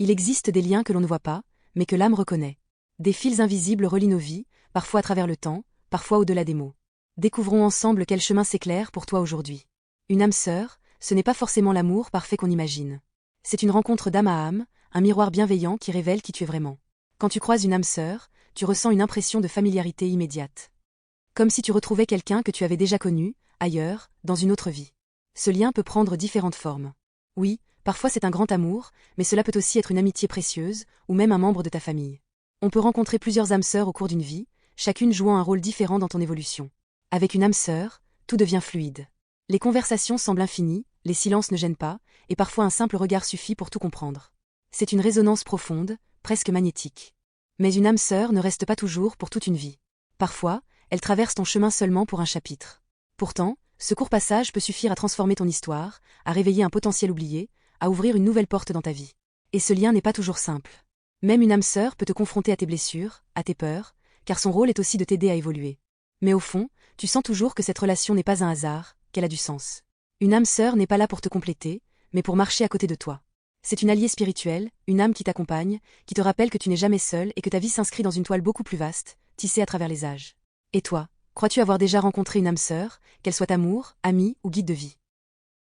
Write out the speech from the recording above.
Il existe des liens que l'on ne voit pas, mais que l'âme reconnaît. Des fils invisibles relient nos vies, parfois à travers le temps, parfois au-delà des mots. Découvrons ensemble quel chemin s'éclaire pour toi aujourd'hui. Une âme sœur, ce n'est pas forcément l'amour parfait qu'on imagine. C'est une rencontre d'âme à âme, un miroir bienveillant qui révèle qui tu es vraiment. Quand tu croises une âme sœur, tu ressens une impression de familiarité immédiate. Comme si tu retrouvais quelqu'un que tu avais déjà connu, ailleurs, dans une autre vie. Ce lien peut prendre différentes formes. Oui, parfois c'est un grand amour, mais cela peut aussi être une amitié précieuse, ou même un membre de ta famille. On peut rencontrer plusieurs âmes sœurs au cours d'une vie, chacune jouant un rôle différent dans ton évolution. Avec une âme sœur, tout devient fluide. Les conversations semblent infinies, les silences ne gênent pas, et parfois un simple regard suffit pour tout comprendre. C'est une résonance profonde, presque magnétique. Mais une âme sœur ne reste pas toujours pour toute une vie. Parfois, elle traverse ton chemin seulement pour un chapitre. Pourtant, ce court passage peut suffire à transformer ton histoire, à réveiller un potentiel oublié, à ouvrir une nouvelle porte dans ta vie. Et ce lien n'est pas toujours simple. Même une âme sœur peut te confronter à tes blessures, à tes peurs, car son rôle est aussi de t'aider à évoluer. Mais au fond, tu sens toujours que cette relation n'est pas un hasard, qu'elle a du sens. Une âme sœur n'est pas là pour te compléter, mais pour marcher à côté de toi. C'est une alliée spirituelle, une âme qui t'accompagne, qui te rappelle que tu n'es jamais seul et que ta vie s'inscrit dans une toile beaucoup plus vaste, tissée à travers les âges. Et toi, crois-tu avoir déjà rencontré une âme sœur, qu'elle soit amour, amie ou guide de vie?